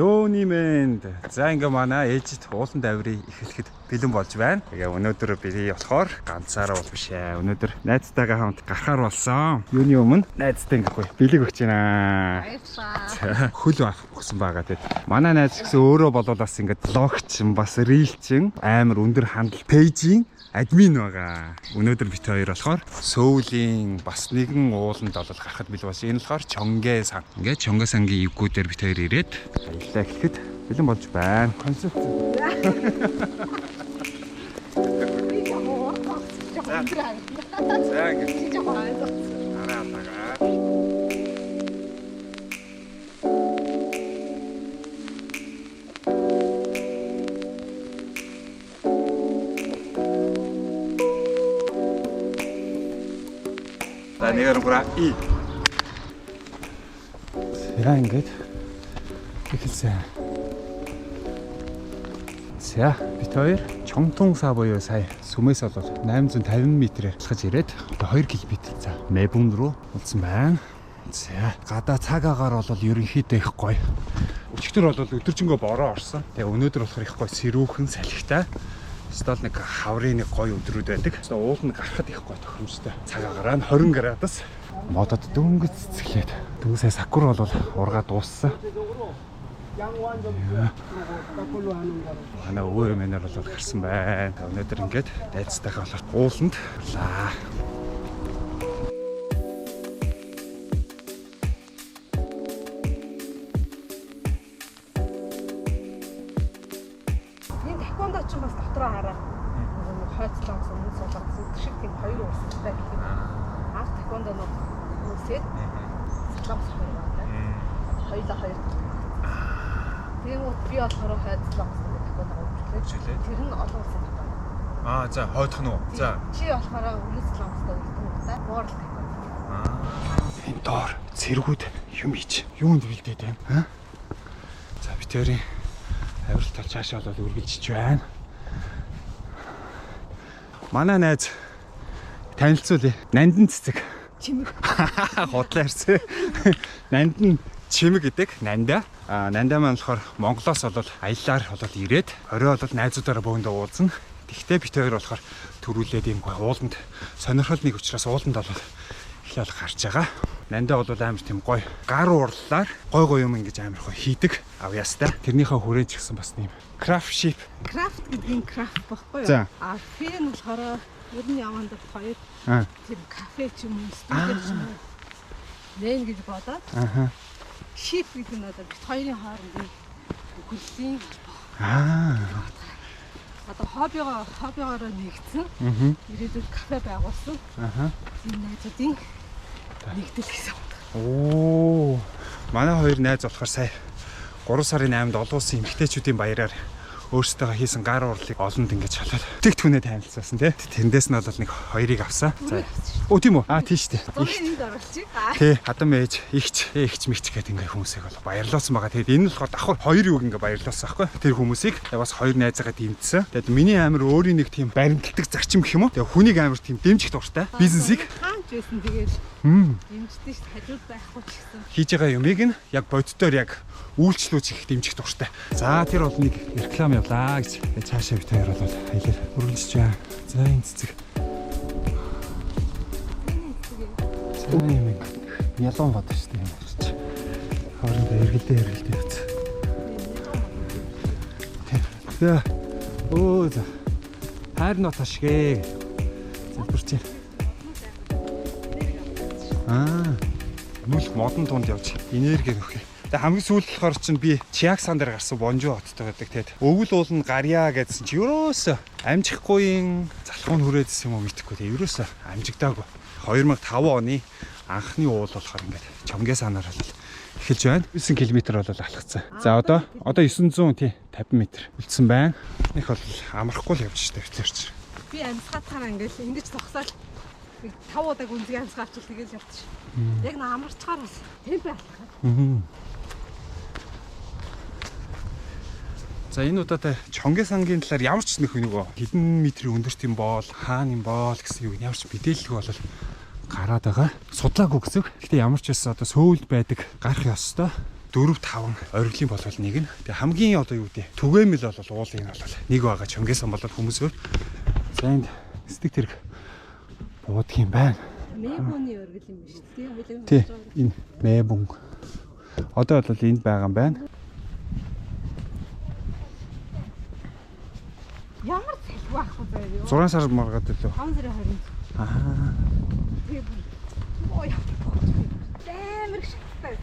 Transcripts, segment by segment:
Жөөнимэнд. За ингээ манай ээжид уулан давирыг эхлэхэд бэлэн болж байна. Тэгээ өнөөдөр би болохоор ганцаараа бол биш ээ. Өнөөдөр найзтайгаа хамт гарахаар болсон. Юуны өмнө найзтай ингээгүй бэлэг өгч байна. Баярлалаа. Хөл авах өгсөн байгаа тийм. Манай найз гэсэн өөрөө болол бас ингээ блогчин бас рилчин амар өндөр хандлт пэйжийн админ байгаа. Өнөөдөр бит хоёр болохоор Сөүлийн бас нэгэн ууланд бол гарахад бэлэн болсон. Энэ болохоор Чонгэ сан. Ингээ Чонгэ сангийн ивгүүдээр бит хоёр ирээд аяллаа эхлэхэд бэлэн болж байна. Концепт. За ингэ. Араа тагаа. Нэгээр гура и. За ингэж эхэлсэн. За бит хоёр Чонтун саа буюу сая сүмээс бол 850 м-ээр алхаж ирээд 2 км за Мэбүн руу улсан байна. За гадаа цаг агаар бол ерөнхийдөө их гоё. Өчигдөр бол өдөржингөө бороо орсон. Тэгээ өнөөдөр болохоор их гоё сэрүүхэн салхитай. Стол нэг хаврын нэг гоё өдрүүд байдаг. Ууланд гарахад их гоё тохиромжтой. Цаг агараа нь 20 градус. Модод дөнгөж цэцгэлээд. Дүүсээ сакур бол ургаа дууссан. Манай өвөө эмээнэр бол гарсан байна. Өнөөдөр ингээд найзтайгаа болоод ууланд орлаа. Бас дотроо хараа. Хойцлоо гэсэн хүмүүс суулгасан шиг тийм хоёр уурстай гэх юм. Анх тахвондоо нүсээд суулгах хоёр байна. Хоёулаа хоёр. Тэгээд би болохоор хойцлоо гэсэн тахвондоо үргэлжлээ. Тэр нь олон улсын тахвонд. За хойдох нь уу? За. Чи болохоор үргэлжлээ хамстай үлдэн удаа. Моорл тахвонд. Энэ доор цэргүүд юм ич. Юунд бэлдээд байна? За битэрийн авирал тал цаашаа болоод үргэлжиж байна. Манай найз танилцуулъя. Нандан цэцэг. Чимэг. Хотлоо ирсэн. Нандан чимэг гэдэг. Нандаа. Нандаа маань болохоор Монголоос болоод аяллаар болоод ирээд орой болоод найзуудаараа бөөндөө уулзна. Тэгтээ бит хоёр болохоор төрүүлээд юм гоо ууланд сонирхол нэг учраас ууланд болоод эхлээл гарч байгаа. Нандаа бол амар тийм гоё гар уурлаар гоё юм ингэж амар гоё хийдэг авьяастай. Тэрнийхээ хүрээнд ч гэсэн бас нэм крафт шип. Крафт гэдэг нь крафт баггүй юу? Фэн болохоор ер нь яванд хоёр тэр кафе ч юм уу студент ч юм уу нэн гэж бодоод шип гэдэг нь одоо бит хоёрын хоорондын хүллийн одоо хоббигоороо нэгдсэн. Ирээдүйд кафе байгуулсан. Энэ найзуудын нэгдэл гэсэн юм. Манай хоёр найз болохоор сая 3 сарын 8-нд олон улсын эмэгтэйчүүдийн баяраар өөрсдөө хийсэн гар уурлыг олонд ингэж шалаад тэгтгүнээ танилцуулсан тий. Тэндээс нь бол нэг хоёрыг авсан. За. Тийм үү? Тийм шүү дээ. Энд оруулчих. Тий, хадам ээж, ихч мэгч гэдэг ингээ хүмүүсийг бол баярлуулсан байгаа. Тэгээд энэ нь болохоор давхар хоёр үг ингээ баярлуулсан байхгүй. Тэр хүмүүсийг бас хоёр найзаагаа дэмжсэн. Тэгээд миний амар өөрийн нэг тийм баримтлагдаг зарчим гэх юм уу? Тэгээд хүнийг амар тийм дэмжих дуртай. Бизнесийг байсан тэгээд дэмждэг ш хажууд байхгүй ч гэсэн хийж байгаа юмыг нь яг боддоор яг үйлчлүүлж их дэмжих дуртай. За тэр бол нэг реклам явлаа гэж. Цаашаа бит хоёр бол аялал үргэлжлэж байна. За энэ цэцэг. За юм ялон бод шүү дээ. Хоорондоо эргэлдээ явц. За. За. Хайрноо ташгээ. Залбирч. Нүлх модон тунд явж энерги өгөх. Тэгээ хамгийн сүүлд болохоор чинь би Чиаксан дээр гарсан Бонжу хоттой байдаг. Тэгээд өвөл ууланд гарья гэдсэн чи ерөөсөө амжихгүй залхуун хүрээдсэн юм уу мэдэхгүй. Тэгээ ерөөсөө амжигдаагүй. 2005 оны анхны уул болохоор ингээд Чонгэ санаар бол эхэлж байна. 9 км бол алхацсан. За одоо 950 м үлдсэн байна. Них бол амрахгүй л явж штэ битэрч. Би амсгаатахаар ингэж тогсоол 5 удаа гүнзгий амсгаачвал тэгэл явчих. Яг н амарчгаар бас темп алхах. За энэ удаатай Чонгэ сангийн талаар ямар ч нэг нөгөө хэдэн метрийн өндөрт юм бол хаана юм бол гэсэн юу ямар ч мэдээлэлгүй болол гараад байгаа. Судлаагүй гэсэн. Гэхдээ ямар ч байсан одоо Сөүлд байдаг гарах ёстой. 4 5 оргилын болвол нэг нь. Тэгээ хамгийн одоо юу гэдэг түгээмэл бол уулын бол нэг байгаа чонгисан болоод хүмүүсөө. За энд стик тэрэг буудах юм байна. Мэбүний оргил юм биш үү? Тий. Энэ мэбүн. Одоо бол энд байгаа юм байна. Ямар цэлгүй ахгүй байв юу? 6 сар маргаад илүү. 5 сарын 20-нд. Аа. Ой. Дэмэр шигтэй.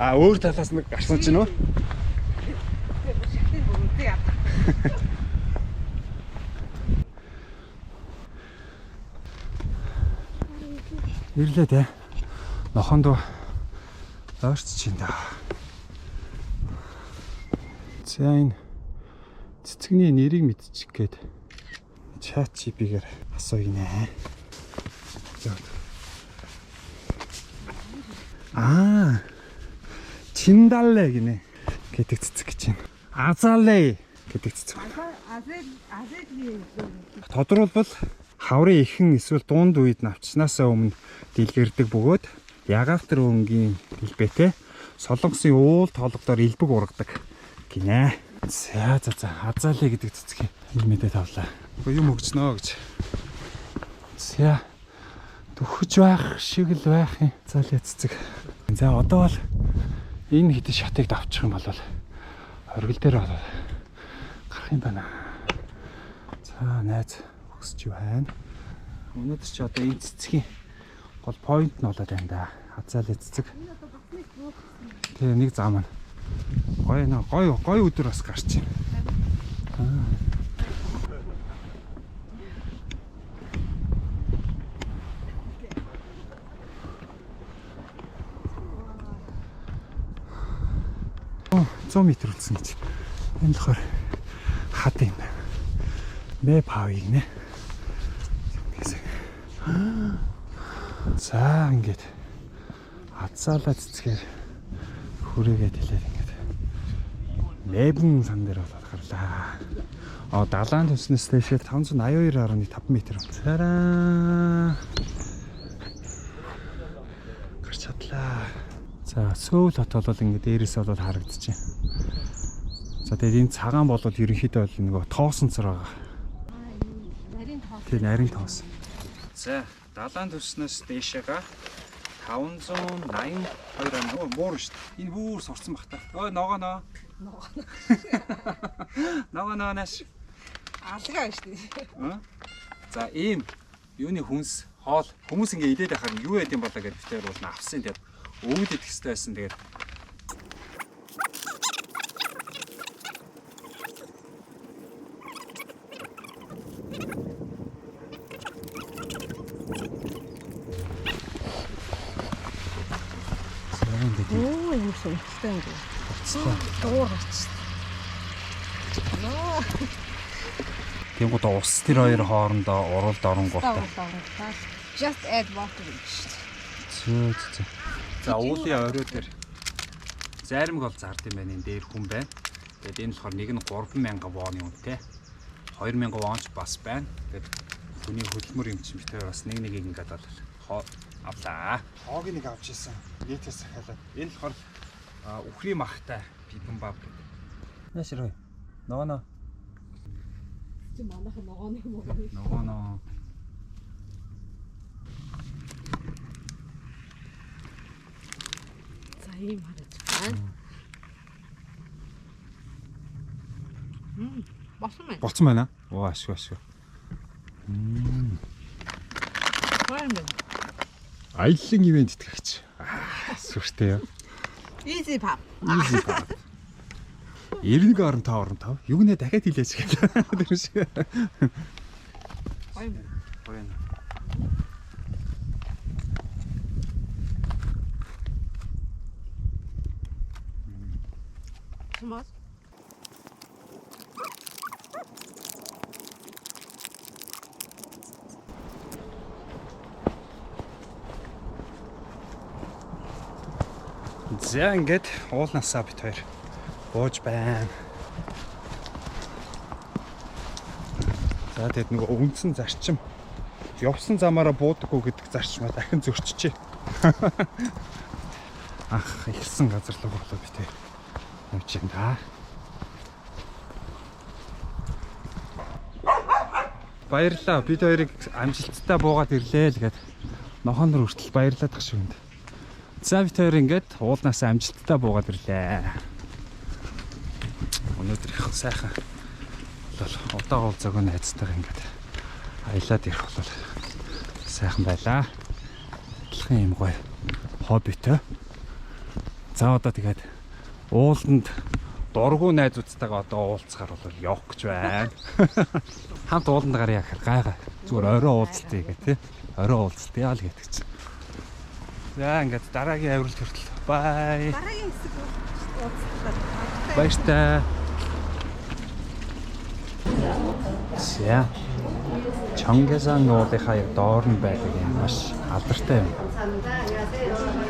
А өөр талаас нэг гарсан ч нөө. Шигтэй бүгд яа. Ирлээ те. Нохондоо ойрч чинь да. За энэ цэцэгний нэрийг мэдчих гээд чат GPT-гээр асууя нэ. Аа. Чиндалле гинэ гэдэг цэцэг гэж байна. Азале гэдэг цэцэг. Азэлийн Тодорхойлбол хаврын ихэн эсвэл дунд үед навчснаасаа өмнө дэлгэрдэг бөгөөд ягаафтар өнгийн дэлбэтэй солонгосын уул тоолгодоор элбэг ургадаг гинэ. За азале гэдэг цэцэг юм мэдээ тавлаа. Юм өгчнөө гэж. За төхөж байх шиг л байх юм. Азале цэцэг. За одоо бол энэ хитэ шатыг давчих юм бол оргил дээр гарах юм байна. За найз өгсөж байна. Өнөөдөр чи одоо энэ цэцгийн гол point нь болоод байна да. Азале цэцэг. Тэгээ нэг зам нь. Гоё өдөр бас гарч байна. Оо 100 м үлдсэн гэж. Энэ болохоор хад юм байна. Мэ павиг нэ. За ингээд азалаа цэцгээр хүрээгээд хэлээд ингээд мэбэн сан дээр болоод гарлаа. Далайн төснөөс дэшээ 582.5 м. Цараа. Гарч чадлаа. За Сөүл хот бол ингээд дээрээс бол харагдчихэв. За тэгээд энэ цагаан болоод ерөнхийдөө бол нөгөө тоосон цар байгаа. нарийн тоос. Тийм нарийн тоос. За далайн төснөөс дэшега 582 ам муур шүү дээ. Энэ бүр сурцсан бах та. Ой ногоо. Ногоо нааш. Алгаа шүү дээ. За ийм юуны хүнс хоол хүмүүс ингээ идээд байхаар юу яд юм болоо гэж битээр бол авсан тэгээд өвд идэх хэрэгтэй байсан тэгээд Оо юм сонирхолтой юм. Дуурч. тэнгууд ус тэр хоёр хоорондоо уралд оронгуудаа. Just add water. Зөө. За уулын орой дээр заримг бол зард юм байна. Энэ дээр хүн байна. Тэгээд энэ болохоор нэг нь 3000 вооны үнэтэй. 2000 воонч бас байна. Тэгээд хүний хөдөлмөр юм чинь битээр бас нэг ингээд бол авлаа. Хоог нэг авч ирсэн. Литээс захиалаад. Энэ болохоор үхрийн махтай бибимбап гэдэг. Яшрой. Ногоо. Чи манайхан ногооны юм уу? Ногоо. За ийм хараж байна. Болсон байна. Болцсон байна. Оо ашгүй. Байна. Аяллаа ивент итгэгч. Сүртэй яа. Easy pop. 91.5. Юу нэ дахиад хэлээч гэдэг. Тэр шиг. Гоё. Смас. За ингээд уулнасаа бит хоёр бууж байна. За тэгэд нөгөө үндсэн зарчим явсан замаараа буудаггүй гэдэг зарчмаа дахин зөрчижээ. анх ирсэн газар руу болоо би тэ явж юм да. Баярлалаа. Бид хоёрыг амжилттай буугаад ирлээ л гээд нохоон руу хүртэл баярлаад тах шивэнд. За бид хоёр ингээд уулнаас амжилттай буугаад ирлээ. Өнөөдөр их сайхан бол удаага уулзаагүй найзтайгаа ингээд аялаад ирэх бол сайхан байлаа. Адилхан юм гоё хоббитэй. За одоо тэгээд ууланд дургүй найзуудтайгаа одоо уулзахаар бол явах гэж байна. Хамт ууланд гарья гэхээр гайгаа. Зүгээр орой уулзалтыг гэх тээ. Орой уулзалтыг л гэдэг чинь. За ингээд дараагийн авиралт хүртэл бай. Дараагийн хэсэг уулзлаа. Баяртай. За. Чонгесан уулынхаа яг доор нь байдаг юм маш алдартай юм.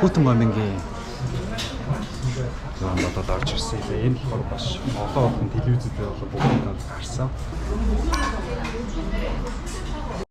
Хүтэн гомингийн зүүн бодод орж ирсэн. Энэ болохоор бас олон телевизэд болоо бүгд гарсан.